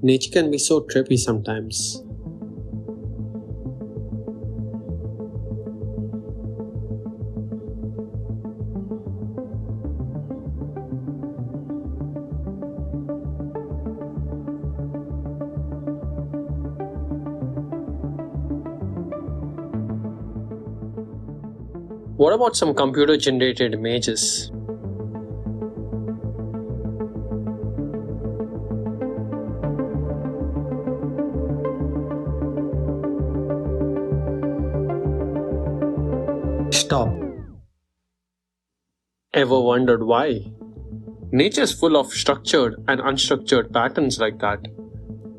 Nature can be so trippy sometimes. What about some computer-generated images? Stop. Ever wondered why? Nature is full of structured and unstructured patterns like that.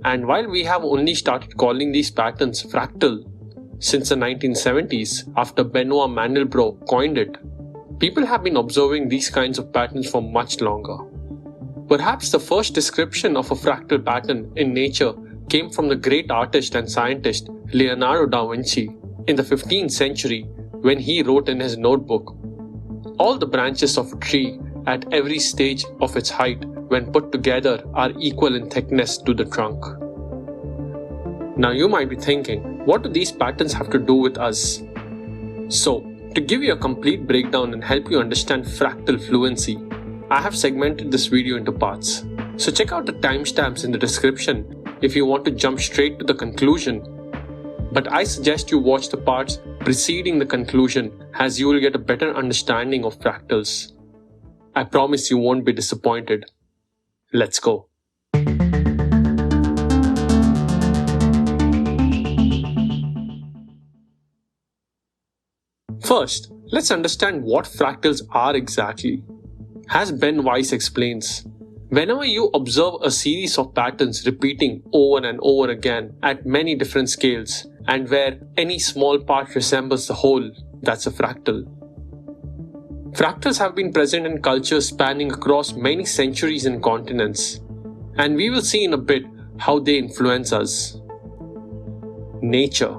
And while we have only started calling these patterns fractal since the 1970s after Benoit Mandelbrot coined it, people have been observing these kinds of patterns for much longer. Perhaps the first description of a fractal pattern in nature came from the great artist and scientist Leonardo da Vinci in the 15th century when he wrote in his notebook, "All the branches of a tree at every stage of its height when put together are equal in thickness to the trunk." Now you might be thinking, what do these patterns have to do with us? So, to give you a complete breakdown and help you understand fractal fluency, I have segmented this video into parts. So check out the timestamps in the description if you want to jump straight to the conclusion. But I suggest you watch the parts preceding the conclusion as you will get a better understanding of fractals. I promise you won't be disappointed. Let's go. First, let's understand what fractals are exactly. As Ben Weiss explains, whenever you observe a series of patterns repeating over and over again at many different scales, and where any small part resembles the whole, that's a fractal. Fractals have been present in cultures spanning across many centuries and continents, and we will see in a bit how they influence us. Nature.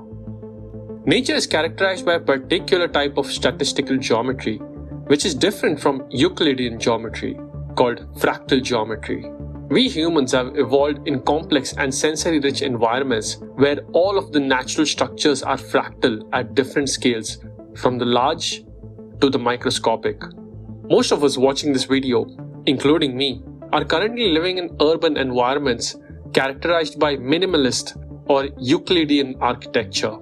Nature is characterized by a particular type of statistical geometry, which is different from Euclidean geometry, called fractal geometry. We humans have evolved in complex and sensory-rich environments where all of the natural structures are fractal at different scales, from the large to the microscopic. Most of us watching this video, including me, are currently living in urban environments characterized by minimalist or Euclidean architecture,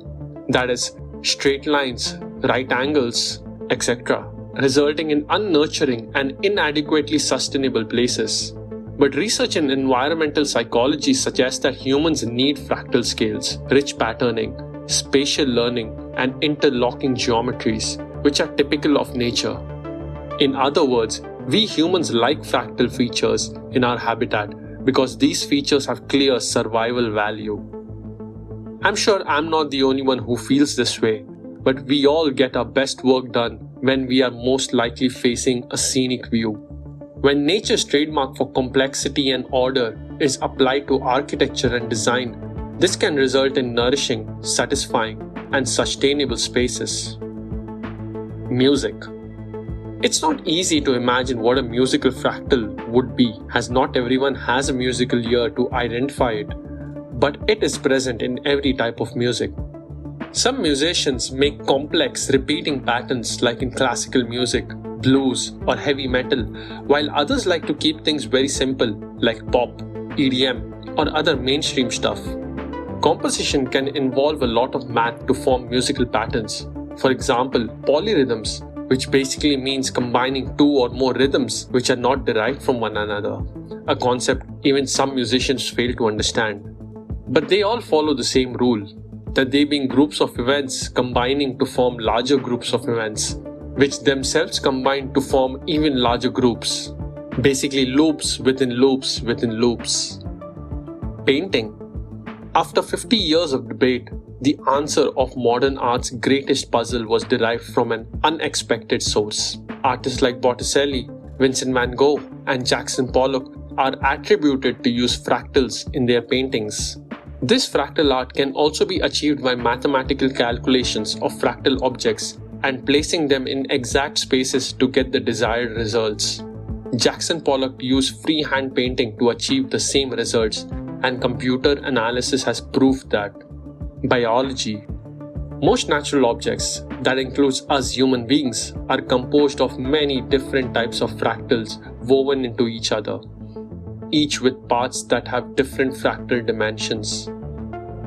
that is, straight lines, right angles, etc., resulting in unnurturing and inadequately sustainable places. But research in environmental psychology suggests that humans need fractal scales, rich patterning, spatial learning, and interlocking geometries, which are typical of nature. In other words, we humans like fractal features in our habitat because these features have clear survival value. I'm sure I'm not the only one who feels this way, but we all get our best work done when we are most likely facing a scenic view. When nature's trademark for complexity and order is applied to architecture and design, this can result in nourishing, satisfying, and sustainable spaces. Music. It's not easy to imagine what a musical fractal would be, as not everyone has a musical ear to identify it, but it is present in every type of music. Some musicians make complex, repeating patterns like in classical music, blues, or heavy metal, while others like to keep things very simple like pop, EDM, or other mainstream stuff. Composition can involve a lot of math to form musical patterns. For example, polyrhythms, which basically means combining two or more rhythms which are not derived from one another, a concept even some musicians fail to understand. But they all follow the same rule, that they being groups of events combining to form larger groups of events, which themselves combine to form even larger groups. Basically loops within loops within loops. Painting. After 50 years of debate, the answer of modern art's greatest puzzle was derived from an unexpected source. Artists like Botticelli, Vincent van Gogh, and Jackson Pollock are attributed to use fractals in their paintings. This fractal art can also be achieved by mathematical calculations of fractal objects and placing them in exact spaces to get the desired results. Jackson Pollock used freehand painting to achieve the same results, and computer analysis has proved that. Biology. Most natural objects, that includes us human beings, are composed of many different types of fractals woven into each other, each with parts that have different fractal dimensions.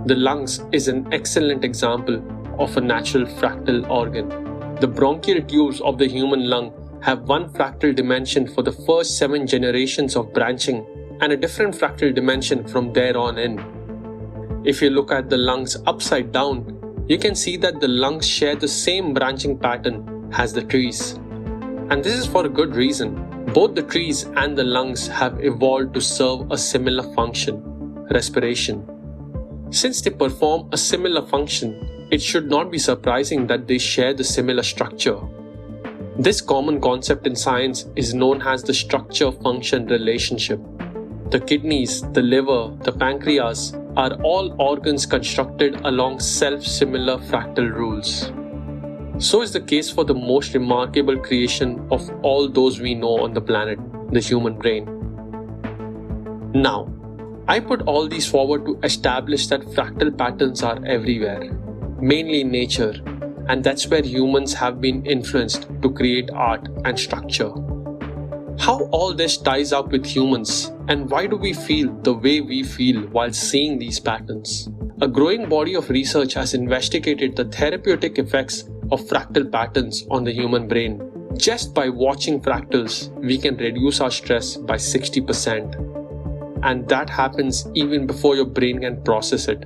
The lungs is an excellent example of a natural fractal organ. The bronchial tubes of the human lung have one fractal dimension for the first 7 generations of branching and a different fractal dimension from there on in. If you look at the lungs upside down, you can see that the lungs share the same branching pattern as the trees. And this is for a good reason. Both the trees and the lungs have evolved to serve a similar function, respiration. Since they perform a similar function, it should not be surprising that they share the similar structure. This common concept in science is known as the structure-function relationship. The kidneys, the liver, the pancreas are all organs constructed along self-similar fractal rules. So is the case for the most remarkable creation of all those we know on the planet, the human brain. Now, I put all these forward to establish that fractal patterns are everywhere, mainly in nature, and that's where humans have been influenced to create art and structure. How all this ties up with humans, and why do we feel the way we feel while seeing these patterns? A growing body of research has investigated the therapeutic effects of fractal patterns on the human brain. Just by watching fractals, we can reduce our stress by 60%. And that happens even before your brain can process it,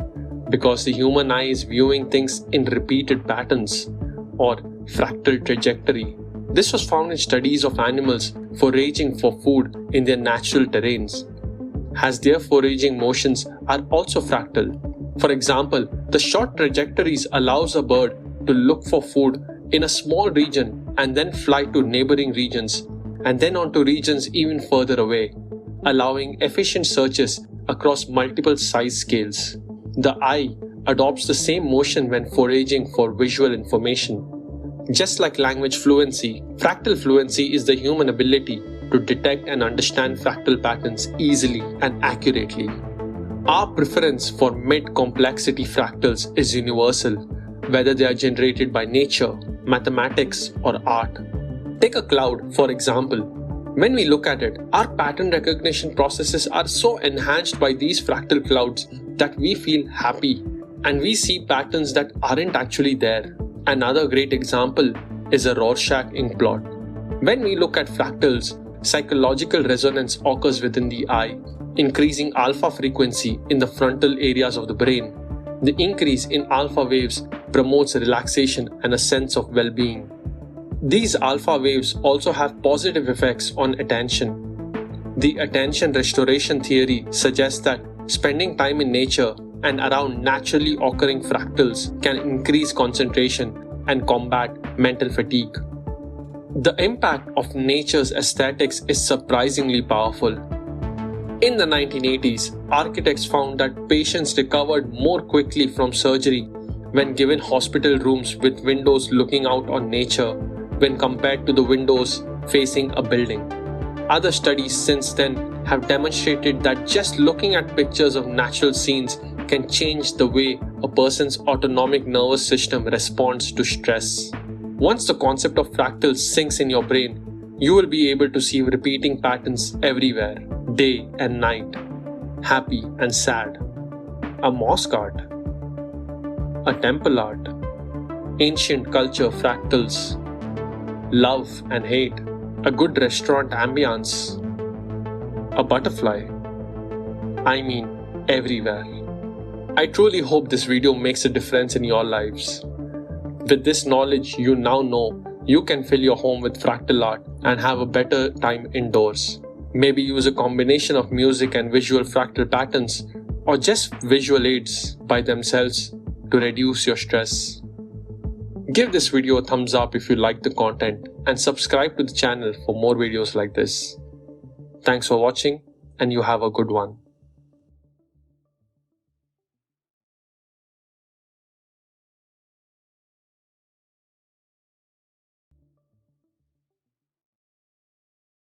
because the human eye is viewing things in repeated patterns, or fractal trajectory. This was found in studies of animals foraging for food in their natural terrains, as their foraging motions are also fractal. For example, the short trajectories allows a bird to look for food in a small region and then fly to neighboring regions and then onto regions even further away, allowing efficient searches across multiple size scales. The eye adopts the same motion when foraging for visual information. Just like language fluency, fractal fluency is the human ability to detect and understand fractal patterns easily and accurately. Our preference for mid-complexity fractals is universal, whether they are generated by nature, mathematics, or art. Take a cloud, for example. When we look at it, our pattern recognition processes are so enhanced by these fractal clouds that we feel happy and we see patterns that aren't actually there. Another great example is a Rorschach ink blot. When we look at fractals, psychological resonance occurs within the eye, increasing alpha frequency in the frontal areas of the brain. The increase in alpha waves promotes relaxation and a sense of well-being. These alpha waves also have positive effects on attention. The attention restoration theory suggests that spending time in nature and around naturally occurring fractals can increase concentration and combat mental fatigue. The impact of nature's aesthetics is surprisingly powerful. In the 1980s, architects found that patients recovered more quickly from surgery when given hospital rooms with windows looking out on nature when compared to the windows facing a building. Other studies since then have demonstrated that just looking at pictures of natural scenes can change the way a person's autonomic nervous system responds to stress. Once the concept of fractals sinks in your brain, you will be able to see repeating patterns everywhere, day and night, happy and sad, a mosque art, a temple art, ancient culture fractals, love and hate, a good restaurant ambience, a butterfly. I mean, everywhere. I truly hope this video makes a difference in your lives. With this knowledge, you now know you can fill your home with fractal art and have a better time indoors. Maybe use a combination of music and visual fractal patterns, or just visual aids by themselves to reduce your stress. Give this video a thumbs up if you like the content and subscribe to the channel for more videos like this. Thanks for watching and you have a good one.